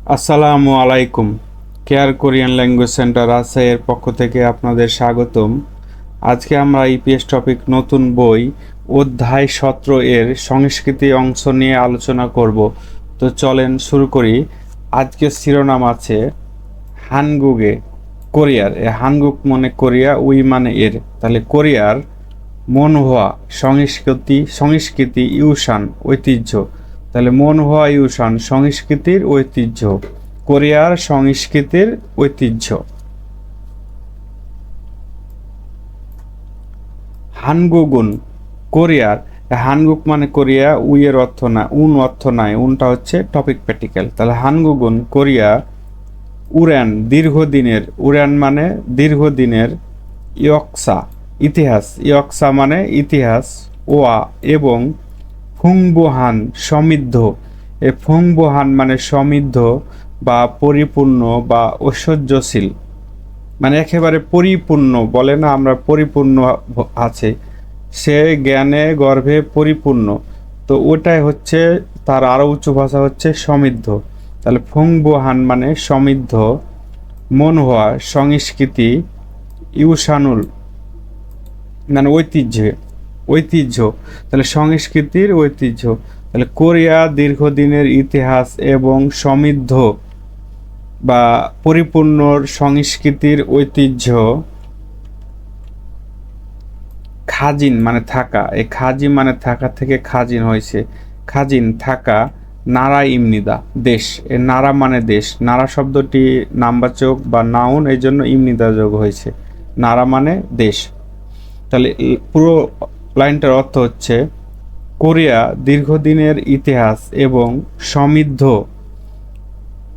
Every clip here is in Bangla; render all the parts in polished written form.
আসসালামু আলাইকুম। কেয়ার কোরিয়ান ল্যাঙ্গুয়েজ সেন্টার রাজশাহীর পক্ষ থেকে আপনাদের স্বাগতম। আজকে আমরা ইপিএস টপিক নতুন বই অধ্যায় 17 এর সংস্কৃতি অংশ নিয়ে আলোচনা করব। তো চলেন শুরু করি। আজকের শিরোনাম আছে হানগুগে, কোরিয়ার। হানগুক মানে কোরিয়া, উই মানে এর, তাহলে কোরিয়ার মনহোয়া সংস্কৃতি ইউসান ঐতিহ্য। তাহলে মনহোয়া ইউসান সংস্কৃতির ঐতিহ্য, কোরিয়ার সংস্কৃতির ঐতিহ্য। হানগুগুন, কোরিয়ার। হানগুক মানে কোরিয়া, উইয়ের অর্থ না, উন অর্থ নাই, উনটা হচ্ছে টপিক প্র্যাকটিক্যাল। তাহলে হানগুগুন কোরিয়া উরান দীর্ঘদিনের, উরান মানে দীর্ঘদিনের, ইয়ক্সা ইতিহাস, ইয়ক্সা মানে ইতিহাস, ওয়া এবং ফুংবোহান সমৃদ্ধ। এ ফুংবোহান মানে সমৃদ্ধ বা পরিপূর্ণ বা ঐশ্বর্যশীল, মানে একেবারে পরিপূর্ণ, বলে না আমরা পরিপূর্ণ আছে, সে জ্ঞানে গর্ভে পরিপূর্ণ। তো ওটাই হচ্ছে তার আরও উচ্চ ভাষা হচ্ছে সমৃদ্ধ। তাহলে ফুংবোহান মানে সমৃদ্ধ, মনহোয়া সংস্কৃতি, ইউসানুল মানে ঐতিহ্য। তাহলে সংস্কৃতির ঐতিহ্য। তাহলে কোরিয়া দীর্ঘদিনের ইতিহাস এবং সমৃদ্ধ বা পরিপূর্ণ সংস্কৃতির ঐতিহ্য। খাজিন মানে থাকা, এই খাজি মানে থাকা থেকে খাজিন হয়েছে, খাজিন থাকা। নারা ইমনিদা দেশ, এ নারা মানে দেশ, নারা শব্দটি নামবাচক বা নাউন, এই জন্য ইমনিদা যোগ হয়েছে, নারা মানে দেশ। তাহলে পুরো লাইনটার অর্থ হচ্ছে কোরিয়া দীর্ঘদিনের ইতিহাস এবং সমৃদ্ধ,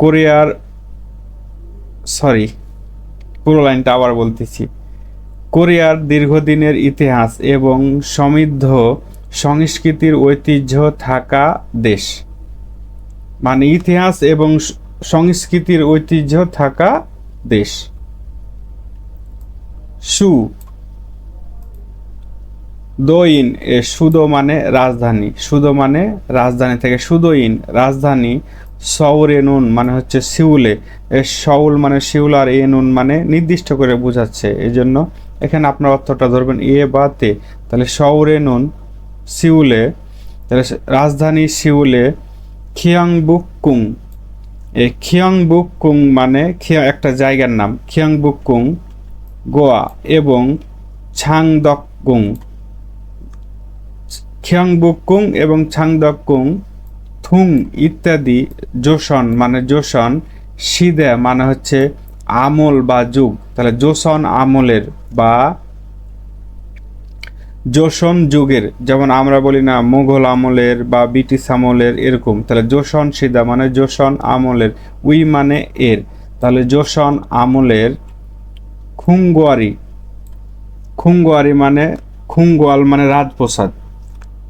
কোরিয়ার সরি পুরো লাইনটা আবার বলতেছি, কোরিয়ার দীর্ঘদিনের ইতিহাস এবং সমৃদ্ধ সংস্কৃতির ঐতিহ্য থাকা দেশ, মানে ইতিহাস এবং সংস্কৃতির ঐতিহ্য থাকা দেশ। সু দোইন, এ সুদো মানে রাজধানী, সুদো মানে রাজধানী থেকে সুদোইন রাজধানী। সউরেনুন মানে হচ্ছে সিউলে, এ সউল মানে শিউল, আর এ নুন মানে নির্দিষ্ট করে বোঝাচ্ছে, এই জন্য এখানে আপনার অর্থটা ধরবেন এ বা তে। তাহলে সউরেনুন সিউলে, তাহলে রাজধানী সিউলে। খিয়াংবুককুং, এই খিয়াংবুককুং মানে একটা জায়গার নাম, খিয়াংবুককুং গোয়া এবং ছাংদককুং, খিয়াংবুককুং এবং ছাংদককুং থুং ইত্যাদি। জোসন মানে জোসন, সিদে মানে হচ্ছে আমল বা যুগ, তাহলে জোসন আমলের বা জোসন যুগের, যেমন আমরা বলি না মুঘল আমলের বা ব্রিটিশ আমলের এরকম, তাহলে জোসন সিদা মানে জোসন আমলের, উই মানে এর, তাহলে জোসন আমলের। খুঙ্গুয়ারি, খুঙ্গুয়ারি মানে খুঙ্গুয়াল মানে রাজপ্রসাদ।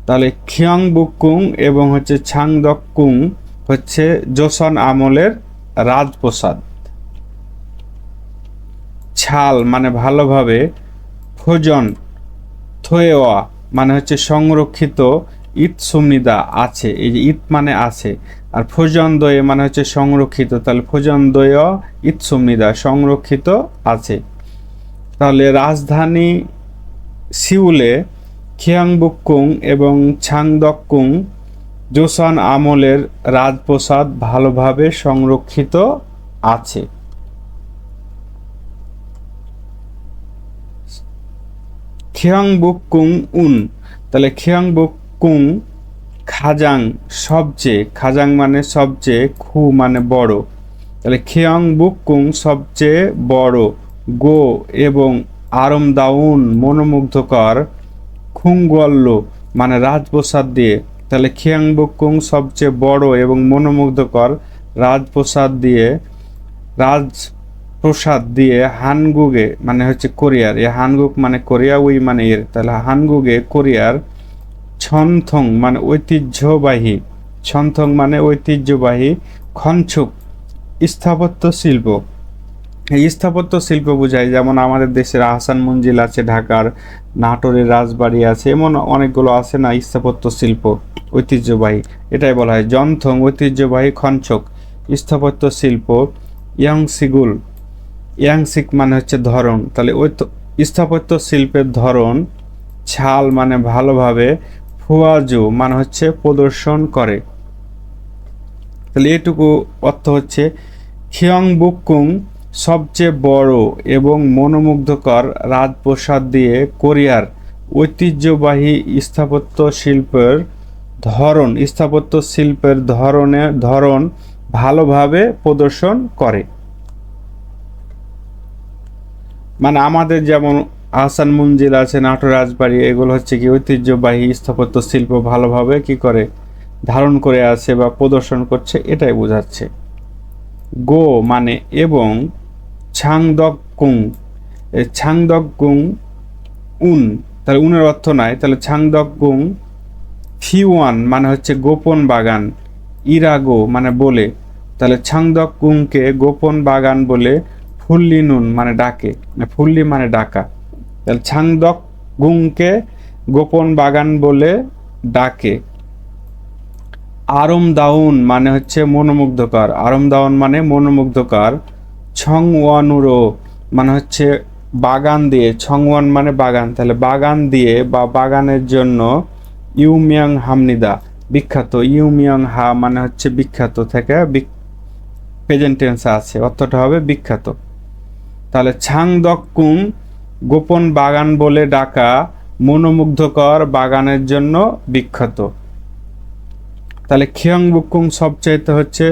তাহলে খিয়াংবুককুং এবং হচ্ছে ছাংদককুং হচ্ছে জোসন আমলের রাজপ্রসাদ। ছাল মানে ভালোভাবে, ফোজন থোয়েওয়া মানে হচ্ছে সংরক্ষিত, ইত সুমনিদা আছে, এই যে ইত মানে আছে, আর ফোজন দয়ে মানে হচ্ছে সংরক্ষিত, তাহলে ফোজন দয় ইত সুমনিদা সংরক্ষিত আছে। তাহলে রাজধানী সিউলে খিয়াংবুককুং এবং ছাংদককুং জোসন আমলের রাজপ্রসাদ ভালোভাবে সংরক্ষিত আছে। খিয়াংবুককুং উন, তাহলে খিয়াংবুককুং খাজাং সবচেয়ে, খাজাং মানে সবচেয়ে, খু মানে বড়, তাহলে খিয়াংবুককুং সবচেয়ে বড়, গো এবং আরমদাউন মনোমুগ্ধকর, খুঙ্গল্ল মানে রাজপ্রসাদ দিয়ে, তাহলে খিয়াংবুককুং সবচেয়ে বড় এবং মনোমুগ্ধকর রাজপ্রসাদ দিয়ে, রাজপ্রসাদ দিয়ে। হানগুগে মানে হচ্ছে কোরিয়ার, এ হানগুক মানে কোরিয়া, উই মানে এর, তাহলে হানগুগে কোরিয়ার। ছনথং মানে ঐতিহ্যবাহী, ছনথং মানে ঐতিহ্যবাহী, খনছুক স্থাপত্য শিল্প, এই স্থাপত্য শিল্প বোঝায়, যেমন আমাদের দেশের আহসান মঞ্জিল আছে, ঢাকার নাটোরের রাজবাড়ি আছে, এমন অনেকগুলো আছে না স্থাপত্য শিল্প ঐতিহ্যবাহী, এটাই বলা হয় জনথং ঐতিহ্যবাহী খনছক। স্থাপত্য শিল্প। ইয়াংসিগুল, ইয়াংসিক মানে হচ্ছে ধরন, তাহলে ওই তো স্থাপত্য শিল্পের ধরন। ছাল মানে ভালোভাবে। ফুয়াজু মানে হচ্ছে প্রদর্শন করে। তাহলে এটুকু অর্থ হচ্ছে খিয়ংবুকুং সবচেয়ে বড় এবং মনোমুগ্ধকর রাজপ্রাসাদ দিয়ে কোরিয়ার ঐতিহ্যবাহী স্থাপত্য শিল্পের ধরন ভালোভাবে প্রদর্শন করে। মানে আমাদের যেমন আহসান মঞ্জিল আছে, নাটোর রাজবাড়ি, এগুলো হচ্ছে কি ঐতিহ্যবাহী স্থাপত্য শিল্প ভালোভাবে কি করে ধারণ করে আছে বা প্রদর্শন করছে, এটাই বোঝাচ্ছে। গো মানে এবং, ছাংদকুং, ছাংদকুং উন, তাহলে উনের অর্থ নাই, তাহলে ছাংদকুং। ফিওয়ান মানে হচ্ছে গোপন বাগান। ইরাগো মানে বলে, তাহলে ছাংদকুংকে গোপন বাগান বলে। ফুল্লি নুন মানে ডাকে, ফুল্লি মানে ডাকা, তাহলে ছাংদকুংকে গোপন বাগান বলে ডাকে। আরমদাউন মানে হচ্ছে মনোমুগ্ধকর, আরমদাউন মানে মনোমুগ্ধকর। ছংওয়ানুরো মানে হচ্ছে বাগান দিয়ে, ছংওয়ান মানে বাগান, তাহলে বাগান দিয়ে বা বাগানের জন্য। ইউমিয়াং হামনিদা বিখ্যাত, ইউমিয়াং হা মানে হচ্ছে বিখ্যাত থেকে প্রেজেন্ট টেন্সে আছে, অর্থটা হবে বিখ্যাত। তাহলে ছাংদকুং গোপন বাগান বলে ডাকা মনোমুগ্ধকর বাগানের জন্য বিখ্যাত। তাহলে খিয়ংবুকুং সবচাইতে হচ্ছে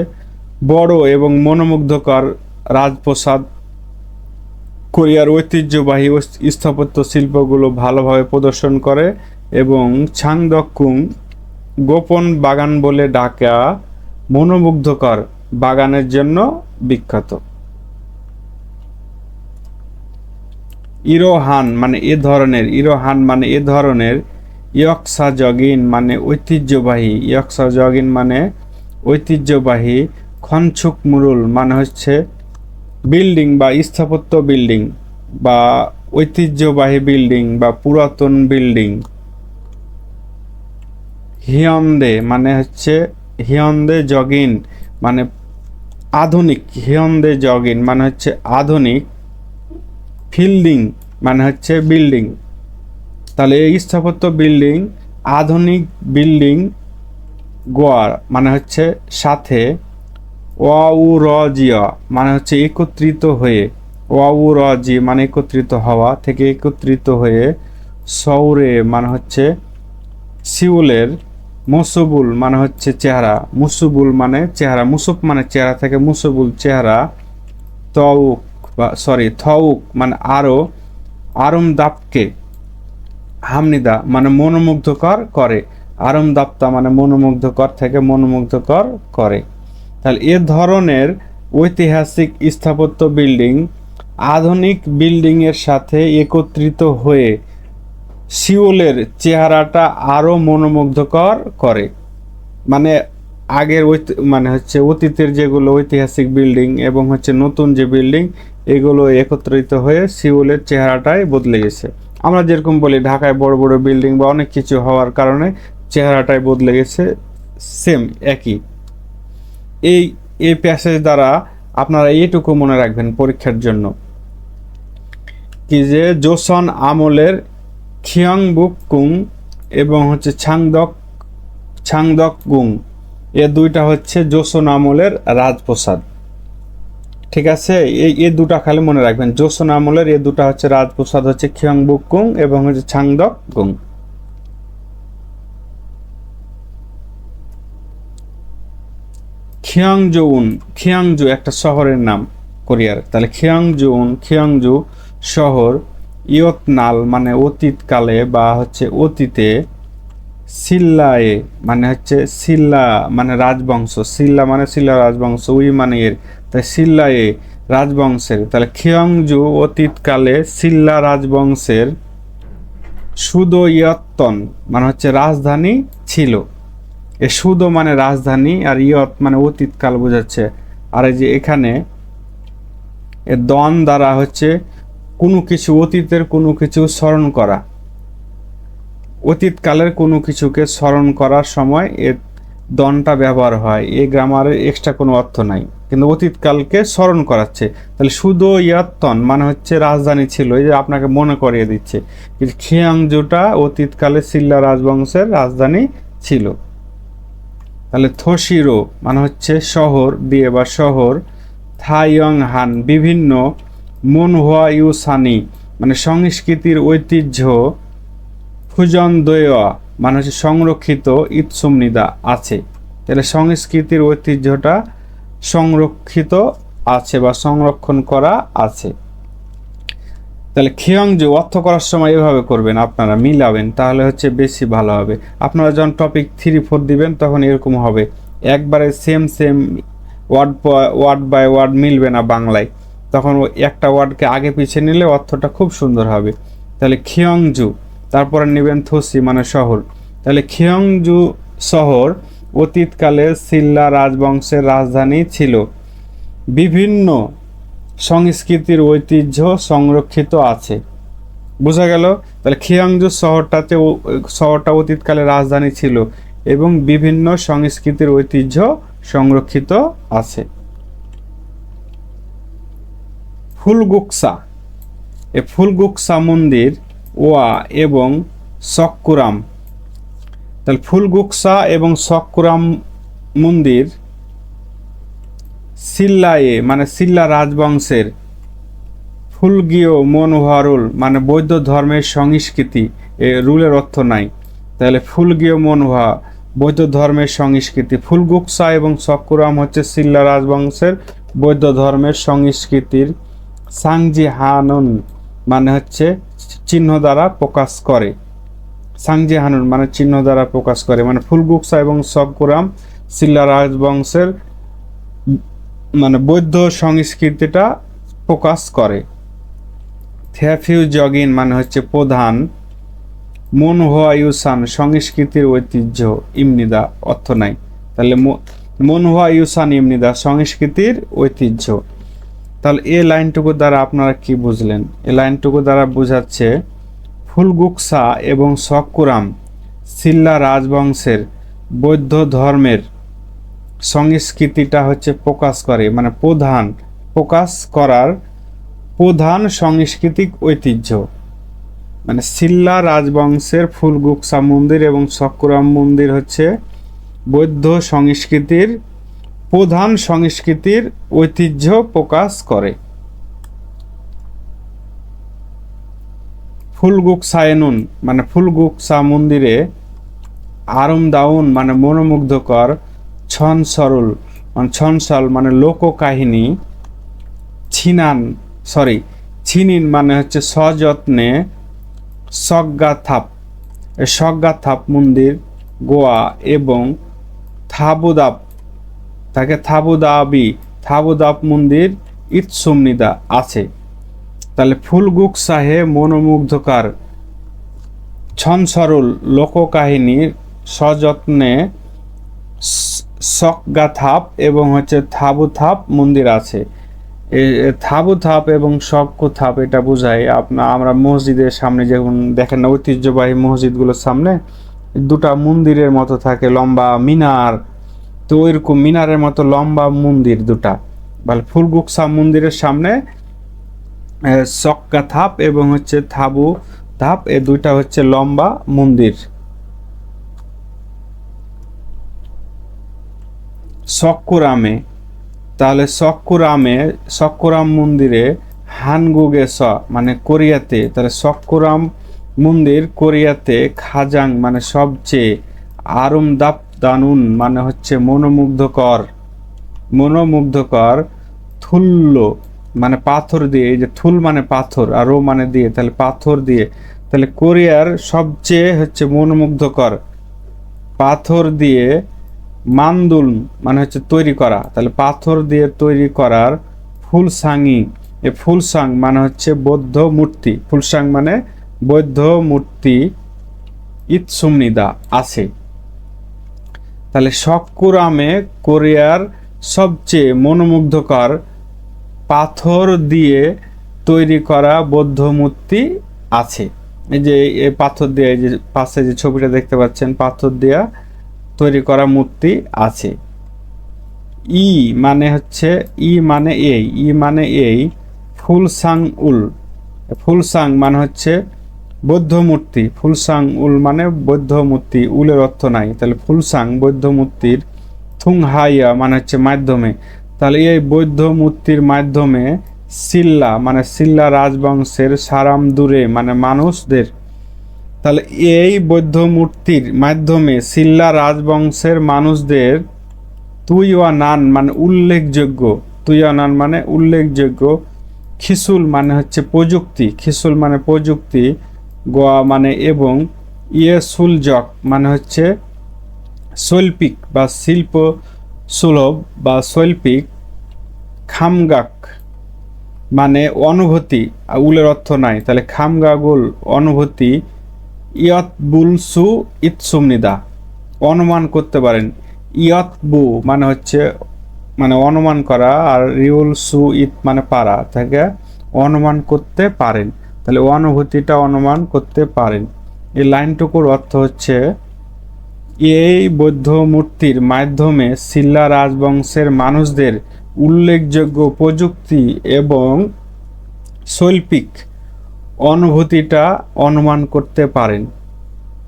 বড় এবং মনোমুগ্ধকর রাজপ্রাসাদ, কোরিয়ার ঐতিহ্যবাহী স্থাপত্য শিল্পগুলো ভালোভাবে প্রদর্শন করে, এবং ছাংদকুং গোপন বাগান বলে ডাকা মনোমুগ্ধকর বাগানের জন্য বিখ্যাত। ইরোহান মানে এ ধরনের, ইরোহান মানে এ ধরনের। ইয়ক্সাজগিন মানে ঐতিহ্যবাহী, ইয়ক্সাজগিন মানে ঐতিহ্যবাহী। খনছুক মুরুল মানে হচ্ছে বিল্ডিং বা স্থাপত্য বিল্ডিং বা ঐতিহ্যবাহী বিল্ডিং বা পুরাতন বিল্ডিং। হিয়ন্দে মানে হচ্ছে, হিয়ন্দে জগিন মানে আধুনিক, হিয়ন্দে জগিন মানে হচ্ছে আধুনিক। ফিল্ডিং মানে হচ্ছে বিল্ডিং, তাহলে এই স্থাপত্য বিল্ডিং, আধুনিক বিল্ডিং। গোয়ার মানে হচ্ছে সাথে। ওয়াউরজিয়া মানে হচ্ছে একত্রিত হয়ে, ওয়াউরজি মানে একত্রিত হওয়া থেকে একত্রিত হয়ে। সৌরে মানে হচ্ছে সিউলের। মুসুবুল মানে হচ্ছে চেহারা, মুসুবুল মানে চেহারা, মুসুব মানে চেহারা থেকে মুসুবুল চেহারা। তউক বা থউক মানে আরো। আরমদাপকে হামনিদা মানে মনোমুগ্ধকর করে, আরমদাপ্তা মানে মনোমুগ্ধকর থেকে মনোমুগ্ধকর করে। তাহলে এ ধরনের ঐতিহাসিক স্থাপত্য বিল্ডিং আধুনিক বিল্ডিংয়ের সাথে একত্রিত হয়ে সিওলের চেহারাটা আরও মনোমুগ্ধকর করে। মানে আগের মানে হচ্ছে অতীতের যেগুলো ঐতিহাসিক বিল্ডিং এবং হচ্ছে নতুন যে বিল্ডিং, এগুলো একত্রিত হয়ে সিওলের চেহারাটাই বদলে গেছে। আমরা যেরকম বলি ঢাকায় বড় বড় বিল্ডিং বা অনেক কিছু হওয়ার কারণে চেহারাটাই বদলে গেছে, সেম একই। এই প্যাসেজ দ্বারা আপনারা এইটুকু মনে রাখবেন পরীক্ষার জন্য, কি যে জোসন আমলের খিয়ংবুকুং এবং হচ্ছে ছাংদকুং, এ দুইটা হচ্ছে জোসন আমলের রাজপ্রাসাদ। ঠিক আছে, এই দুটা খালি মনে রাখবেন, জোসন আমলের এ দুটা হচ্ছে রাজপ্রাসাদ, হচ্ছে খিয়ংবুকুং এবং হচ্ছে ছাংদকুং। খিয়াংজু একটা শহরের নাম কোরিয়ার, তাহলে খিয়াংজু শহর। ইয়তনাল মানে অতীতকালে বা হচ্ছে অতীতে। সিল্লায়ে মানে হচ্ছে সিল্লা মানে রাজবংশ, সিল্লা মানে সিল্লা রাজবংশ, উই মানে এর, তাই সিল্লায়ে রাজবংশের। তাহলে খিয়াংজু অতীতকালে সিল্লা রাজবংশের সুদোয়ত্তন মানে হচ্ছে রাজধানী ছিল। এ সুদো মানে রাজধানী আর ইয়ত মানে অতীতকাল বোঝাচ্ছে। আর এই যে এখানে এ দন দ্বারা হচ্ছে কোনো কিছু, অতীতের কোনো কিছু স্মরণ করা, অতীতকালের কোনো কিছুকে স্মরণ করার সময় এ দনটা ব্যবহার হয়, এই গ্রামারের এক্সট্রা কোনো অর্থ নাই, কিন্তু অতীতকালকে স্মরণ করাচ্ছে। তাহলে সুদো ইয়াত্তন মানে হচ্ছে রাজধানী ছিল, এই যে আপনাকে মনে করিয়ে দিচ্ছে খিয়াংজুটা অতীতকালে সিল্লা রাজবংশের রাজধানী ছিল। তাহলে থোশিরো মানে হচ্ছে শহর দিয়ে বা শহর, থাইয়ং হান বিভিন্ন, মনহুয়া ইউসানি মানে সংস্কৃতির ঐতিহ্য, ফুজন দোয়া মানে হচ্ছে সংরক্ষিত, ইৎসুমনিদা আছে। তাহলে সংস্কৃতির ঐতিহ্যটা সংরক্ষিত আছে বা সংরক্ষণ করা আছে। তাহলে খিয়ংজু অর্থ করার সময় এভাবে করবেন, আপনারা মিলাবেন, তাহলে হচ্ছে বেশি ভালো হবে। আপনারা যখন টপিক 3-4 দিবেন তখন এরকম হবে, একবারে সেম ওয়ার্ড বাই ওয়ার্ড মিলবে না বাংলায়, তখন একটা ওয়ার্ডকে আগে পিছিয়ে নিলে অর্থটা খুব সুন্দর হবে। তাহলে খিয়ংজু, তারপরে নেবেন থোসি মানে শহর। তাহলে খিয়ংজু শহর অতীতকালে সিল্লা রাজবংশের রাজধানী ছিল, বিভিন্ন সংস্কৃতির ঐতিহ্য সংরক্ষিত আছে। বোঝা গেল? তাহলে খিয়াংজু শহরটা অতীতকালে রাজধানী ছিল এবং বিভিন্ন সংস্কৃতির ঐতিহ্য সংরক্ষিত আছে। ফুলগুকসা, এই ফুলগুকসা মন্দির ওয়া এবং সককুরাম, তাহলে ফুলগুকসা এবং সককুরাম মন্দির সিল্লায়ে মানে সিল্লা রাজবংশের, ফুলগীয় মনোহারুল মানে বৌদ্ধ ধর্মের সংস্কৃতি, এ রুলের অর্থ নাই, তাহলে ফুলগীয় মনোহা বৌদ্ধ ধর্মের সংস্কৃতি, ফুলগুকসা এবং সককুরাম হচ্ছে সিল্লা রাজবংশের বৌদ্ধ ধর্মের সংস্কৃতির, সাংজি হানুন মানে হচ্ছে চিহ্ন দ্বারা প্রকাশ করে, সাংজি হানুন মানে চিহ্ন দ্বারা প্রকাশ করে, মানে ফুলগুকসা এবং সককুরাম সিল্লা রাজবংশের মানে বৌদ্ধ সংস্কৃতিটা প্রকাশ করে। থ্যাফিউ জগিন মানে হচ্ছে প্রধান, মনহুয়া ইউসান সংস্কৃতির ঐতিহ্য, ইমনিদা অর্থ নাই, তাহলে মনহুয়া ইউসান ইমনিদা সংস্কৃতির ঐতিহ্য। তাহলে এই লাইনটুকু দ্বারা আপনারা কি বুঝলেন? এই লাইনটুকু দ্বারা বোঝাচ্ছে ফুলগুকসা এবং সককুরাম সিল্লা রাজবংশের বৌদ্ধ ধর্মের সংস্কৃতিটা হচ্ছে প্রকাশ করে, মানে প্রকাশ করার প্রধান সাংস্কৃতিক ঐতিহ্য, মানে সিল্লা রাজবংশের ফুলগুকসা মন্দির এবং সককুরাম মন্দির হচ্ছে বৌদ্ধ সংস্কৃতির প্রধান সংস্কৃতির ঐতিহ্য প্রকাশ করে। ফুলগুকসায়নুন মানে ফুলগুকসা মন্দিরে, আরমদাউন মানে মনোমুগ্ধকর, ছনসরুল মানে ছনসাল মানে লোককাহিনী, ছিনিন মানে হচ্ছে সযত্নে, সজ্ঞাথাপ মন্দির গোয়া এবং থাবুদাপ মন্দির ইৎসুমনিদা আছে। তাহলে ফুলগুকসাহে মনোমুগ্ধকর, ছনসরুল লোককাহিনীর, সযত্নে সকগাথাপ এবং হচ্ছে থাবুথাপ মন্দির আছে। থাবুথাপ এবং সকথাপ এটা বোঝায় আমরা মসজিদের সামনে যেমন দেখেন না, ঐতিহ্যবাহী মসজিদগুলোর সামনে দুটা মন্দিরের মতো থাকে, লম্বা মিনার, তো ওইরকম মিনারের মতো লম্বা মন্দির দুটা, বলে ফুলগুকসা মন্দিরের সামনে সকগাথাপ এবং হচ্ছে থাবুথাপ, এ দুইটা হচ্ছে লম্বা মন্দির। সককুরামে, তাহলে সককুরাম মন্দিরে হানগুগে মানে কোরিয়াতে, তাহলে সককুরাম মন্দির কোরিয়াতে, খাজাং মানে সবচেয়ে, আরমদাপ দানুন মানে হচ্ছে মনোমুগ্ধকর, থুল্ল মানে পাথর দিয়ে, এই যে থুল মানে পাথর আর রো মানে দিয়ে, তাহলে পাথর দিয়ে, তাহলে কোরিয়ার সবচেয়ে হচ্ছে মনোমুগ্ধকর পাথর দিয়ে, মান্দুল মানে হচ্ছে তৈরি করা, তাহলে পাথর দিয়ে তৈরি করার ফুলসাংই, এ ফুলসাং মানে হচ্ছে বৌদ্ধ মূর্তি, ফুলসাং মানে বৌদ্ধ মূর্তি ইৎসুমনিদা আছে। তাহলে সককুরামে কোরিয়ার সবচেয়ে মনোমুগ্ধকর পাথর দিয়ে তৈরি করা বৌদ্ধ মূর্তি আছে। এই যে এই পাথর দিয়ে, এই যে পাশে যে ছবিটা দেখতে পাচ্ছেন পাথর দেয়া তৈরি করা মূর্তি আছে। ই মানে হচ্ছে ই মানে এই ফুলসাং উল। ফুলসাং মানে হচ্ছে বৌদ্ধ মূর্তি, ফুলসাং উল মানে বৌদ্ধ মূর্তি, উলের অর্থ নাই, তাহলে ফুলসাং বৌদ্ধ মূর্তির থুংহাইয়া মানে হচ্ছে মাধ্যমে, তাহলে এই বৌদ্ধ মূর্তির মাধ্যমে সিল্লা মানে সিল্লা রাজবংশের সারামদুরে মানে মানুষদের, তাহলে এই বৌদ্ধ মূর্তির মাধ্যমে সিল্লা রাজবংশের মানুষদের তুইওয়ানান মানে উল্লেখযোগ্য, তুইওয়ানান মানে উল্লেখযোগ্য, খিসুল মানে হচ্ছে প্রযুক্তি, খিসুল মানে প্রযুক্তি, গোয়া মানে এবং, ইয়েসুলজক মানে হচ্ছে শৈল্পিক বা শিল্প সুলভ বা শৈল্পিক, খামগাক মানে অনুভূতি, উলের অর্থ নাই, তাহলে খামগাগুল অনুভূতি, ইয়তবুলসু ইতসুমনিদা অনুমান করতে পারেন, ইয়তবু মানে হচ্ছে মানে অনুমান করা, আর রিউল সু ইত মানে পারা থেকে অনুমান করতে পারেন, তাহলে অনুভূতিটা অনুমান করতে পারেন। এই লাইনটুকুর অর্থ হচ্ছে এই বৌদ্ধ মূর্তির মাধ্যমে সিল্লা রাজবংশের মানুষদের উল্লেখযোগ্য প্রযুক্তি এবং শৈল্পিক অনুভূতিটা অনুমান করতে পারেন।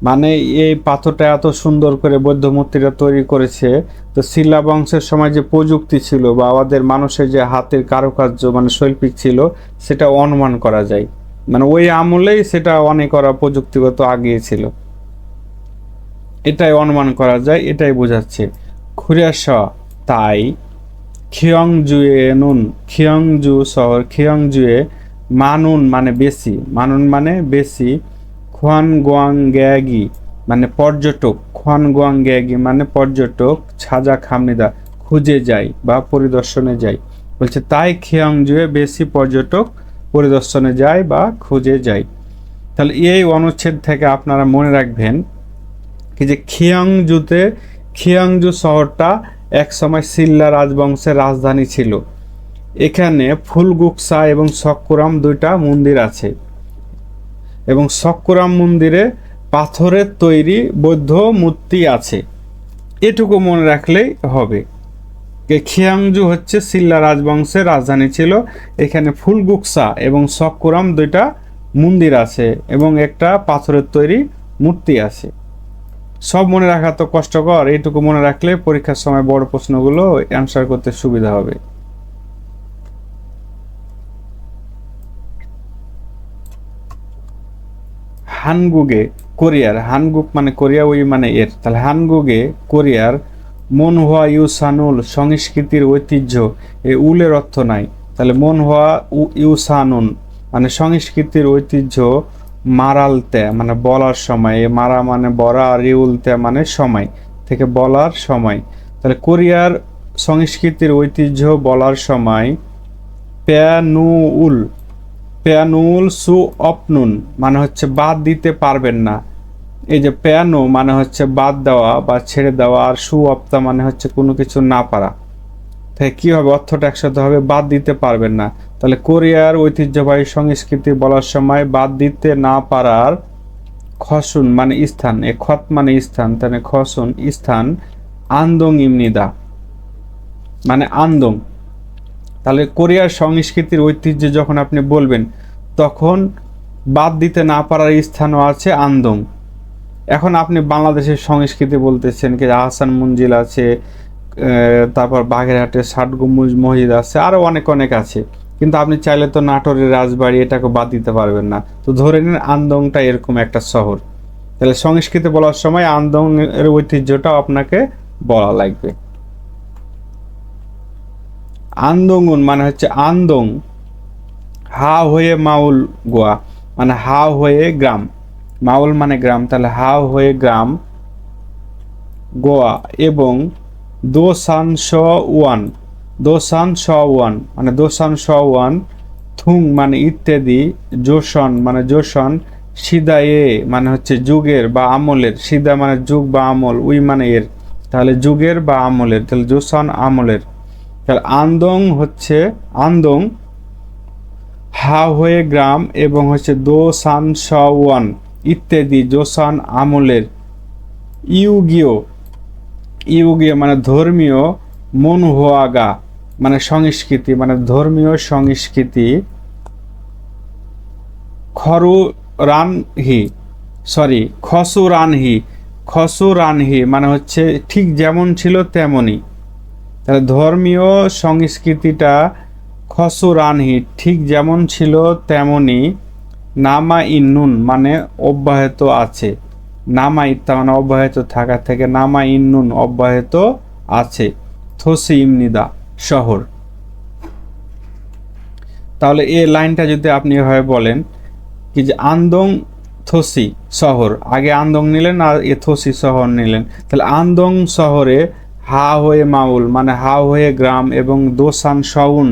মানে এই পাথরটা এত সুন্দর করে বৌদ্ধ মূর্তিটা তৈরি করেছে, তো সিল্লা বংশের সময় যে প্রযুক্তি ছিল বা আমাদের মানুষের যে হাতের কারুকার্য মানে শৈল্পিক ছিল সেটা অনুমান করা যায়, মানে ওই আমলেই সেটা অনেক ওরা প্রযুক্তিগত আগিয়ে ছিল, এটাই অনুমান করা যায়, এটাই বোঝাচ্ছে। খুরিয়াস তাই খিয়ংজুয়ে নুন, খিয়ংজু শহর, খিয়ংজুয়ে মানুন মানে বেশি, মানুন মানে বেশি, খুয়ান গোয়াং গ্যাগি মানে পর্যটক, খুয়ান গোয়াং গ্যাগি মানে পর্যটক, ছাজা খামনিদা খুঁজে যায় বা পরিদর্শনে যায়, বলছে তাই খিয়ংজুয়ে বেশি পর্যটক পরিদর্শনে যায় বা খুঁজে যায়। তাহলে এই অনুচ্ছেদ থেকে আপনারা মনে রাখবেন কি যে খিয়ংজু শহরটা এক সময় সিল্লা রাজবংশের রাজধানী ছিল। এখানে ফুলগুকসা এবং সককুরাম দুইটা মন্দির আছে এবং সককুরাম মন্দিরে পাথরের তৈরি বৌদ্ধ মূর্তি আছে, এটুকু মনে রাখলেই হবে। খিয়াংজু হচ্ছে সিল্লা রাজবংশের রাজধানী ছিল, এখানে ফুলগুকসা এবং সককুরাম দুইটা মন্দির আছে এবং একটা পাথরের তৈরি মূর্তি আছে। সব মনে রাখা তো কষ্টকর, এইটুকু মনে রাখলে পরীক্ষার সময় বড় প্রশ্নগুলো অ্যান্সার করতে সুবিধা হবে। হানগুগে কোরিয়ার, হানগুক মানে কোরিয়া, ওই মানে এর, তাহলে হানগুগে কোরিয়ার মনহোয়া ইউসানুল সংস্কৃতির ঐতিহ্য, এই উলের অর্থ নাই, তাহলে মনহোয়া ইউসানুন মানে সংস্কৃতির ঐতিহ্য, মারালতে মানে বলার সময়, মারা মানে বরা, আর রিউলতে মানে সময় থেকে বলার সময়, তাহলে কোরিয়ার সংস্কৃতির ঐতিহ্য বলার সময়, প্যানুউল, প্যানুল সু অপনুন মানে হচ্ছে বাদ দিতে পারবেন না, এই যে প্যানো মানে হচ্ছে বাদ দেওয়া বা ছেড়ে দেওয়া, আর সু অপ্তা মানে হচ্ছে কোনো কিছু না পারা, তাই কি হবে অর্থটা একসাথে হবে বাদ দিতে পারবেন না, তাহলে কোরিয়ার ঐতিহ্যবাহী সংস্কৃতি বলার সময় বাদ দিতে না পারার, খসুন মানে স্থান, এ খত মানে স্থান, তাহলে খসুন স্থান, আন্দং ইমনিদা মানে আন্দং, তাহলে কোরিয়ার সংস্কৃতির ঐতিহ্য যখন আপনি বলবেন তখন বাদ দিতে না পারার স্থানও আছে আন্দং। এখন আপনি বাংলাদেশের সংস্কৃতি বলতেছেন কি আহসান মঞ্জিল আছে, তারপর বাগেরহাটের ষাট গম্বুজ মসজিদ আছে, আরও অনেক অনেক আছে, কিন্তু আপনি চাইলে তো নাটোরের রাজবাড়ি এটাকে বাদ দিতে পারবেন না, তো ধরে নিন আন্দংটা এরকম একটা শহর, তাহলে সংস্কৃতি বলার সময় আন্দং এর ঐতিহ্যটাও আপনাকে বলা লাগবে। আন্দোঙ্গন মানে হচ্ছে আন্দং, হা হয়ে মাউল গোয়া মানে হা হয়ে গ্রাম, মাউল মানে গ্রাম, তাহলে হা হয়ে গ্রাম গোয়া, এবং দোসান শ ওয়ান, দোসান শ ওয়ান মানে দোসান শ ওয়ান, থুং মানে ইত্যাদি, জোশন মানে জোশন, সিদায়ে মানে হচ্ছে যুগের বা আমলের, সিদা মানে যুগ বা আমল, উই মানে এর, তাহলে যুগের বা আমলের, তাহলে জোশন আমলের, তাহলে আন্দং হচ্ছে আন্দং হা হয়ে গ্রাম এবং হচ্ছে দোসান শাওয়ান ইত্যাদি জোসান আমলের, ইউগিও ইউগে মানে ধর্মীয়, মনহুয়াগা মানে সংস্কৃতি, মানে ধর্মীয় সংস্কৃতি, খসুরানহি মানে হচ্ছে ঠিক যেমন ছিল তেমনই। তাহলে ধর্মীয় সংস্কৃতিটা খসুরানহি ঠিক যেমন ছিল তেমনই, নামা ইন্নুন মানে অব্যাহত আছে, নামা ইত্তা মানে অব্যাহত থাকা থেকে নামা ইন্নুন অব্যাহত আছে, থসি ইমনিদা শহর। তাহলে এই লাইনটা যদি আপনি এভাবে বলেন কি যে আন্দং থসি শহর, আগে আন্দং নিলেন আর এ থসি শহর নিলেন, তাহলে আন্দং শহরে হা হয়ে মাউল মানে হা হয়ে গ্রাম এবং দোসান শাউন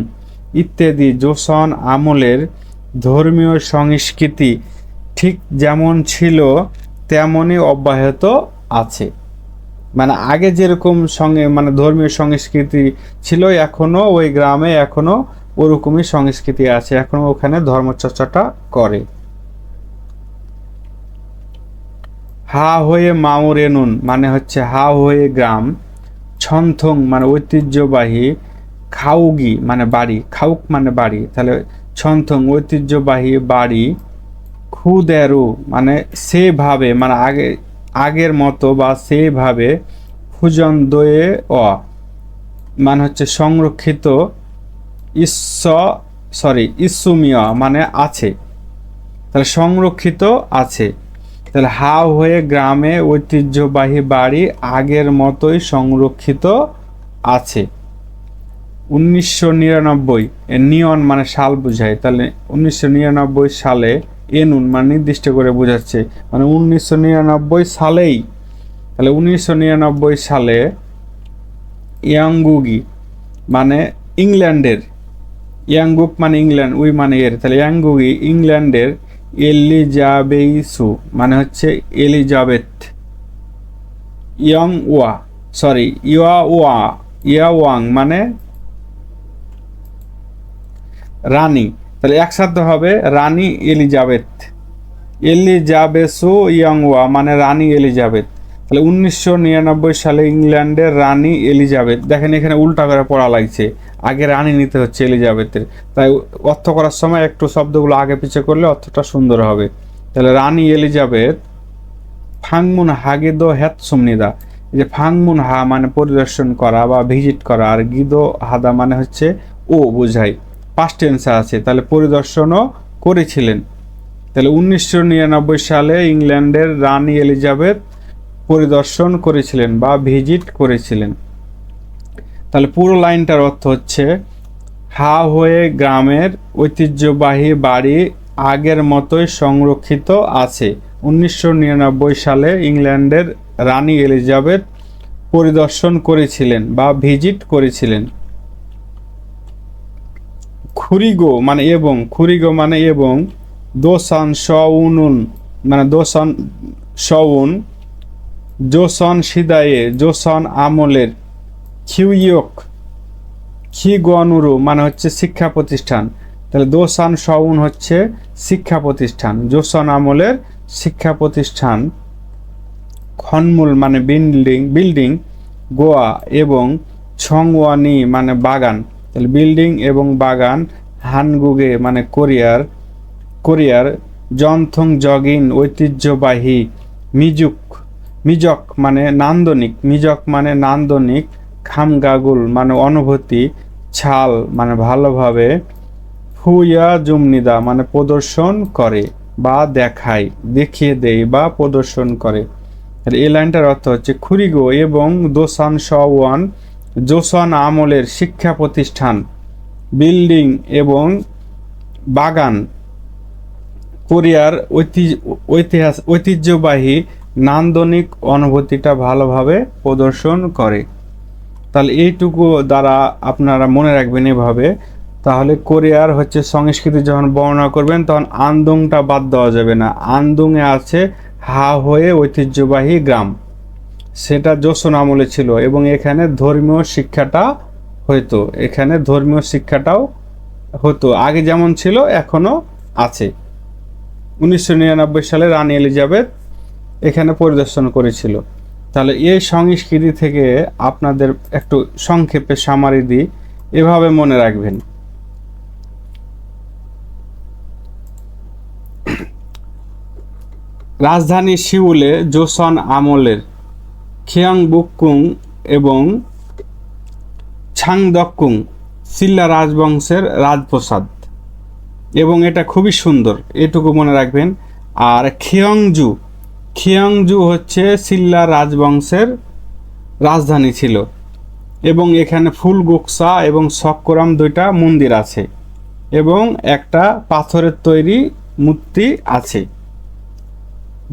ইত্যাদি জোসন আমলের ধর্মীয় সংস্কৃতি ঠিক যেমন ছিল তেমনই অব্যাহত আছে। মানে আগে যেরকম সঙ্গে মানে ধর্মীয় সংস্কৃতি ছিল এখনো ওই গ্রামে এখনো ওরকমই সংস্কৃতি আছে, এখনো ওখানে ধর্মচর্চাটা করে। হা হয়ে মাউরেনুন মানে হচ্ছে হা হয়ে গ্রাম, ছন্থং মানে ঐতিহ্যবাহী, খাউগি মানে বাড়ি, খাউক মানে বাড়ি, তাহলে ছন্থং ঐতিহ্যবাহী বাড়ি, খুদেরু মানে সেভাবে মানে আগের মতো বা সেভাবে, ফুজন দয়ে অ মানে হচ্ছে সংরক্ষিত, ইসুমিয়া মানে আছে, তাহলে সংরক্ষিত আছে। তাহলে হা হয়ে গ্রামে ঐতিহ্যবাহী বাড়ি আগের মতোই সংরক্ষিত আছে। 1999 নিয়ন মানে সাল বোঝায়, তাহলে 1999 সালে এনুন মানে নির্দিষ্ট করে বোঝাচ্ছে, মানে 1999 সালেই, তাহলে 1999 সালে ইয়াঙ্গুগি মানে ইংল্যান্ডের, ইয়াঙ্গুক মানে ইংল্যান্ড, উই মানে এর, তাহলে ইয়াঙ্গুগি ইংল্যান্ডের এলিজাবেইসু মানে হচ্ছে এলিজাবেথ, ইয়াওয়াং মানে রানী, তাহলে একসাথে হবে রানী এলিজাবেথ, এলিজাবেসু ইয়াংওয়া মানে রানী এলিজাবেথ। তাহলে 1999 সালে ইংল্যান্ডের রানী এলিজাবেথ, দেখেন এখানে উল্টা করে পড়া লাগছে, আগে রানী নিতে হচ্ছে এলিজাবেথের, তাই অর্থ করার সময় একটু শব্দগুলো আগে পিছে করলে অর্থটা সুন্দর হবে। তাহলে রানী এলিজাবেথ ফাংমুন হাগেদো হ্যাত সুমনিদা, এই যে ফাংমুন হা মানে পরিদর্শন করা বা ভিজিট করা, আর গিদো হাদা মানে হচ্ছে ও বোঝায়, পাস্ট টেন্সে আছে, তাহলে পরিদর্শনও করেছিলেন। তাহলে 1999 সালে ইংল্যান্ডের রানী এলিজাবেথ পরিদর্শন করেছিলেন বা ভিজিট করেছিলেন। তাহলে পুরো লাইনটার অর্থ হচ্ছে হা হয়ে গ্রামের ঐতিহ্যবাহী বাড়ি আগের মতোই সংরক্ষিত আছে। 1999 সালে ইংল্যান্ডের রানী এলিজাবেথ পরিদর্শন করেছিলেন বা ভিজিট করেছিলেন। খুরিগো মানে এবং, খুরিগো মানে এবং, দোসান শাউনুন মানে দোসান শাউন, জোসন সিদায়ে জোসন আমলের, খিউইয়ক খিগনুরু মানে হচ্ছে শিক্ষা প্রতিষ্ঠান, তাহলে দোসান শাউন হচ্ছে শিক্ষা প্রতিষ্ঠান, জোসন আমলের শিক্ষা প্রতিষ্ঠান, খনমুল মানে বিল্ডিং, গোয়া এবং ছংওয়ানি মানে বাগান, তাহলে বিল্ডিং এবং বাগান, হানগুগে মানে কোরিয়ার, জনথং জগিন ঐতিহ্যবাহী, মিজক মানে নান্দনিক, খামগাগুল মানে অনুভূতি, ছাল মানে ভালোভাবে, ফুয়া জুমনিদা মানে প্রদর্শন করে বা দেখায়, দেখিয়ে দেয় বা প্রদর্শন করে। এই লাইনটার অর্থ হচ্ছে খুরিগো এবং দোসান শাওয়ান জোসন আমলের শিক্ষা প্রতিষ্ঠান, বিল্ডিং এবং বাগান, কোরিয়ার ঐতিহ্যবাহী নান্দনিক অনুভূতিটা ভালোভাবে প্রদর্শন করে। তাহলে এইটুকু দ্বারা আপনারা মনে রাখবেন এভাবে। তাহলে কোরিয়ার হচ্ছে সংস্কৃতি যখন বর্ণনা করবেন তখন আন্দুংটা বাদ দেওয়া যাবে না, আন্দুংয়ে আছে হা হয়ে ঐতিহ্যবাহী গ্রাম, সেটা জোসন আমলে ছিল এবং এখানে ধর্মীয় শিক্ষাটা হতো, আগে যেমন ছিল এখনো আছে। 1999 সালে রানী এলিজাবেথ এখানে পরিদর্শন করেছিল। তাহলে এই সংস্কৃতি থেকে আপনাদের একটু সংক্ষেপে সামারি দিই, এভাবে মনে রাখবেন। রাজধানী সিউলে জোসন আমলের খিয়াংবুকুং এবং ছাংদকুং সিল্লা রাজবংশের রাজপ্রাসাদ, এবং এটা খুবই সুন্দর, এটুকু মনে রাখবেন। আর খিয়ংজু হচ্ছে সিল্লা রাজবংশের রাজধানী ছিল, এবং এখানে ফুলগোকসা এবং সকরাম দুইটা মন্দির আছে এবং একটা পাথরের তৈরি মূর্তি আছে।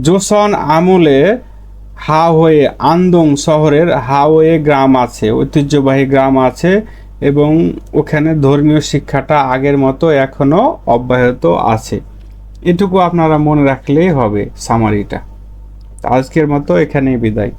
জোসন আমলে হাওয়ে আন্দং শহরের হাওয়ে গ্রাম আছে, ঐতিহ্যবাহী গ্রাম আছে, এবং ওখানে ধর্মীয় শিক্ষাটা আগের মতো এখনো অব্যাহত আছে। এটুকু আপনারা মনে রাখলেই হবে সামারিটা। আজকের মতো এখানেই বিদায়।